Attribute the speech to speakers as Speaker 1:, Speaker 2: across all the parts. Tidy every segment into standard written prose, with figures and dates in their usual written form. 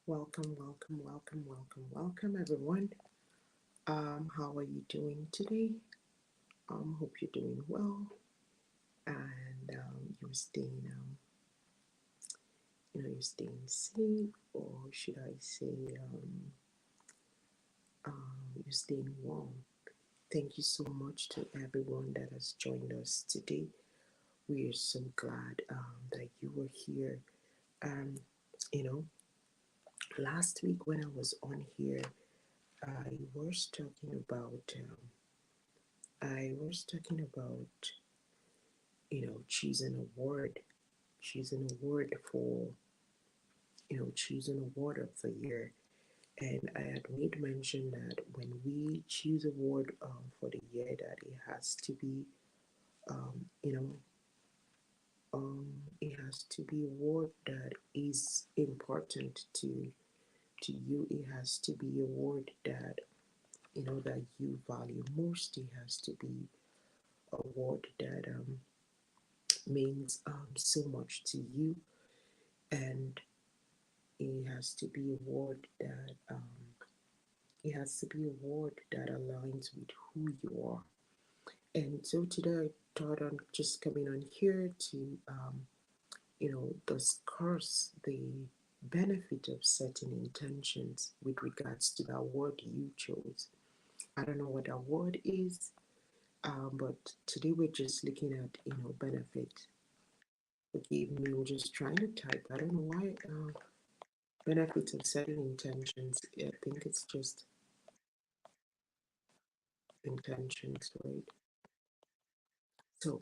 Speaker 1: Welcome, everyone. How are you doing today? Hope you're doing well, and you're staying, you're staying safe, or should I say, you're staying warm. Thank you so much to everyone that has joined us today. We are so glad that you were here. Um, you know, last week when I was on here, I was talking about. I was talking about choosing a word, choosing a word for choosing a word of the year. And I had made mention that when we choose a word for the year, that it has to be um, you know it has to be a word that is important to you. It has to be a word that that you value most. It has to be a word that means so much to you, and it has to be a word that it has to be a word that aligns with who you are. And so today I thought on just coming on here to discuss the benefit of setting intentions with regards to that word you chose. I don't know what that word is, but today we're just looking at benefit. Forgive me, I'm just trying to type. I don't know why. Benefits of setting intentions. I think it's just intentions, right? So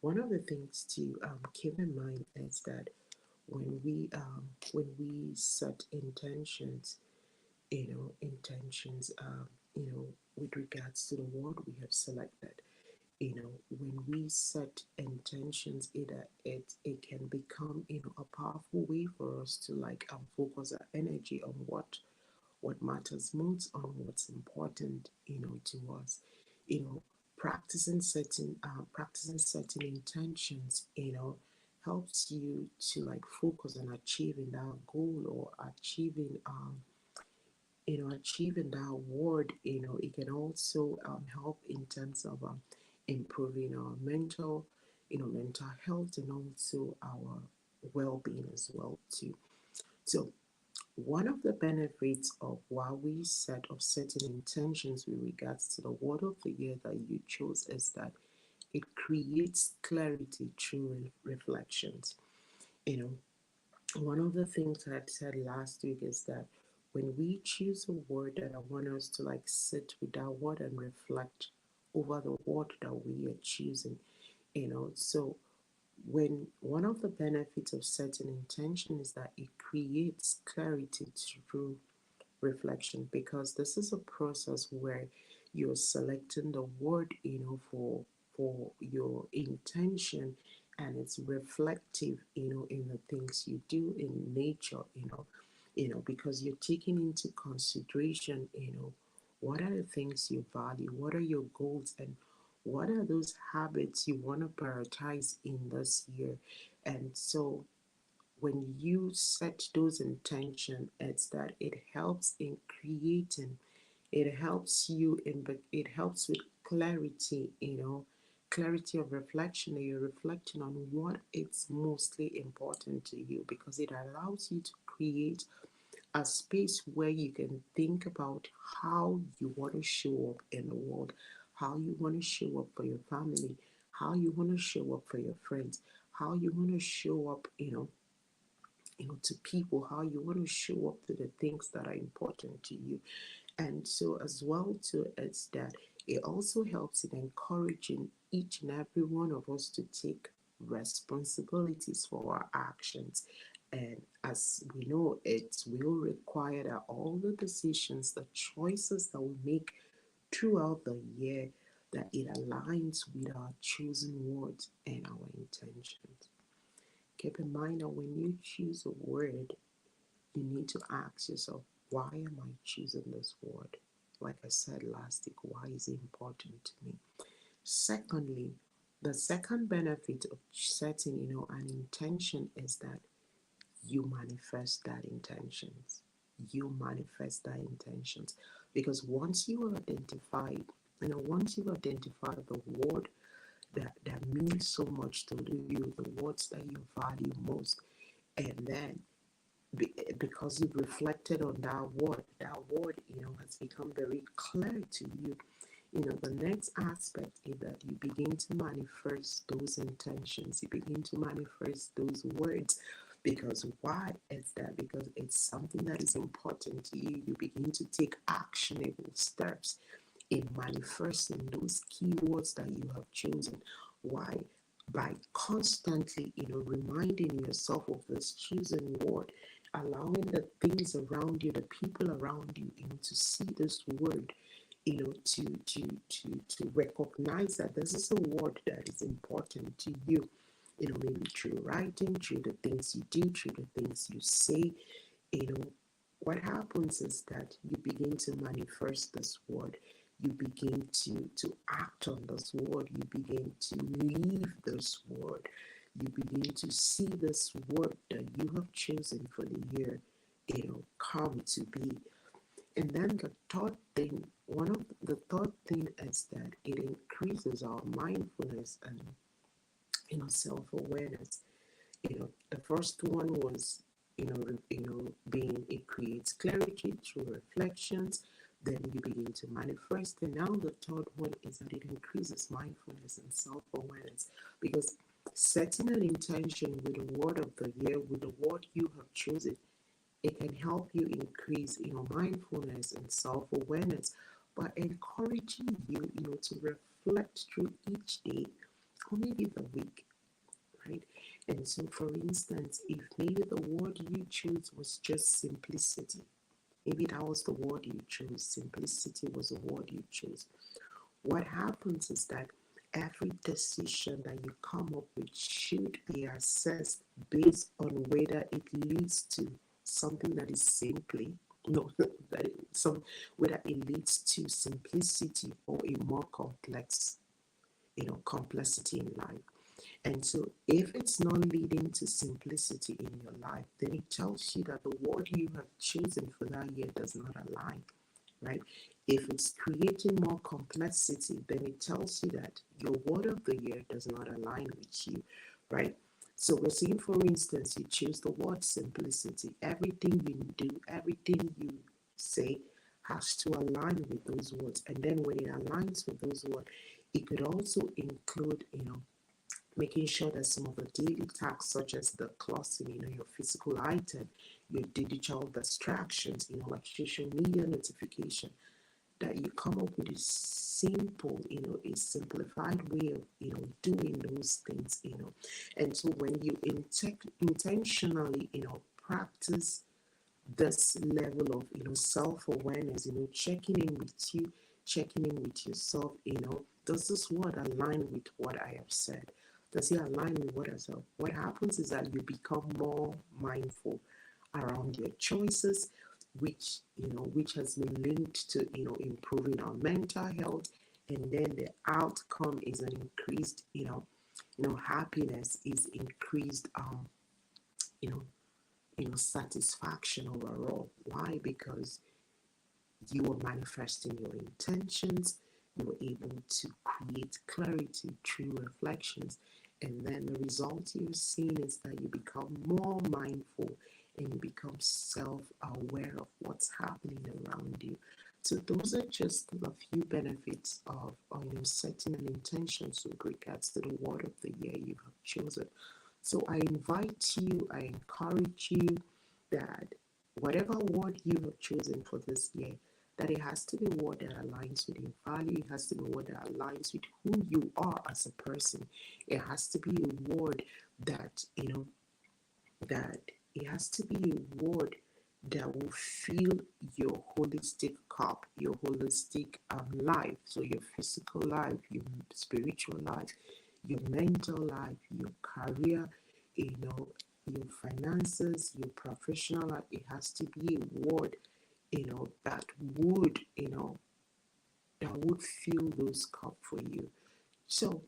Speaker 1: one of the things to keep in mind is that when we set intentions, intentions, with regards to the word we have selected, when we set intentions, it can become a powerful way for us to like focus our energy on what matters most, on what's important, to us. You know, practicing certain intentions, helps you to like focus on achieving that goal or achieving that word. It can also help in terms of improving our mental health, and also our well-being as well too. So one of the benefits of why we set of setting intentions with regards to the word of the year that you chose is that it creates clarity through reflections. You know, one of the things that I said last week is that when we choose a word, that I want us to like sit with that word and reflect over the word that we are choosing. So when one of the benefits of setting intention is that it creates clarity through reflection, because this is a process where you're selecting the word for your intention, and it's reflective in the things you do in nature, because you're taking into consideration what are the things you value, what are your goals, and what are those habits you want to prioritize in this year. And so when you set those intention, it's that it helps in creating, it helps you in, it helps with clarity, clarity of reflection, that you're reflecting on what is mostly important to you, because it allows you to create a space where you can think about how you want to show up in the world, how you want to show up for your family, how you want to show up for your friends, how you want to show up, to people, how you want to show up to the things that are important to you. And so as well too, it's that it also helps in encouraging each and every one of us to take responsibilities for our actions. And as we know, it will require that all the decisions, the choices that we make throughout the year, that it aligns with our chosen words and our intentions. Keep in mind that when you choose a word, you need to ask yourself, why am I choosing this word? Like I said last week, why is it important to me? Secondly, the second benefit of setting, an intention is that you manifest that intentions. You manifest that intentions. Because once you have identified, once you identify the word that means so much to you, the words that you value most, and then because you've reflected on that word, has become very clear to you. The next aspect is that you begin to manifest those intentions, you begin to manifest those words. Because why is that? Because it's something that is important to you. You begin to take actionable steps in manifesting those keywords that you have chosen. Why? By constantly, reminding yourself of this chosen word, allowing the things around you, the people around you, to see this word, to recognize that this is a word that is important to you. Maybe through writing, through the things you do, through the things you say. you know, what happens is that you begin to manifest this word. You begin to act on this word. You begin to live this word. You begin to see this word that you have chosen for the year, come to be. And then the third thing, one of the third thing is that it increases our mindfulness and self-awareness. The first one was, being, it creates clarity through reflections. Then you begin to manifest. And now the third one is that it increases mindfulness and self-awareness, because setting an intention with the word of the year, with the word you have chosen, it can help you increase, mindfulness and self-awareness by encouraging you, to reflect through each day or maybe the week, right? And so, for instance, if maybe the word you chose was just simplicity, maybe that was the word you chose, simplicity was the word you chose. What happens is that every decision that you come up with should be assessed based on whether it leads to something that is simply, no, that some whether it leads to simplicity or a more complex, complexity in life. And so, if it's not leading to simplicity in your life, then it tells you that the word you have chosen for that year does not align, right? If it's creating more complexity, then it tells you that your word of the year does not align with you, right? So we're saying, for instance, you choose the word simplicity. Everything you do, everything you say has to align with those words. And then when it aligns with those words, it could also include, making sure that some of the daily tasks, such as the clothing, your physical item, your digital distractions, like social media notification, that you come up with a simple, a simplified way of, doing those things, And so when you intentionally, practice this level of, self-awareness, checking in with you, checking in with yourself, does this word align with what I have said? Does it align with what I said? What happens is that you become more mindful around your choices, which has been linked to, improving our mental health. And then the outcome is an increased, happiness, is increased, you know, satisfaction overall. Why? Because you are manifesting your intentions, you are able to create clarity through reflections, and then the result you're seeing is that you become more mindful and you become self-aware of what's happening around you. So those are just a few benefits of setting an intention with regards to the word of the year you have chosen. So I invite you, I encourage you that whatever word you have chosen for this year, that it has to be a word that aligns with your value. It has to be a word that aligns with who you are as a person. It has to be a word that, that it has to be a word that will fill your holistic cup, your holistic life. So your physical life, your spiritual life, your mental life, your career, your finances, your professional life. It has to be a word, that would, that would fill those cup for you. So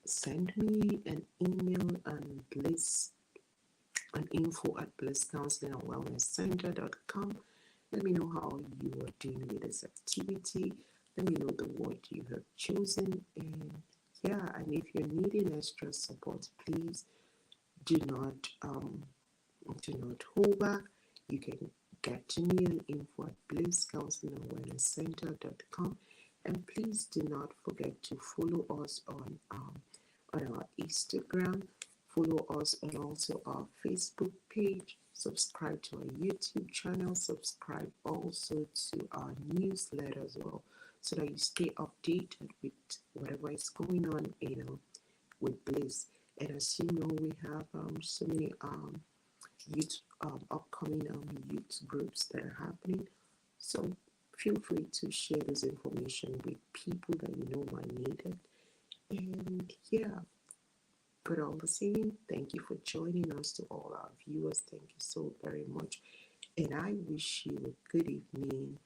Speaker 1: send me an email and let's on info at blisscounselingandwellnesscenter.com. Let me know how you are doing with this activity. Let me know the word you have chosen. And yeah, and if you're needing extra support, please do not do not hold back. You can get to me on info at blisscounselingandwellnesscenter.com. And please do not forget to follow us on our Instagram, follow us on also our Facebook page, subscribe to our YouTube channel, subscribe also to our newsletter as well, so that you stay updated with whatever is going on, with Bliss. And as you know, we have so many youth upcoming youth groups that are happening. So feel free to share this information with people that you know might need it. And yeah, but all the same, thank you for joining us. To all our viewers, thank you so very much. And I wish you a good evening,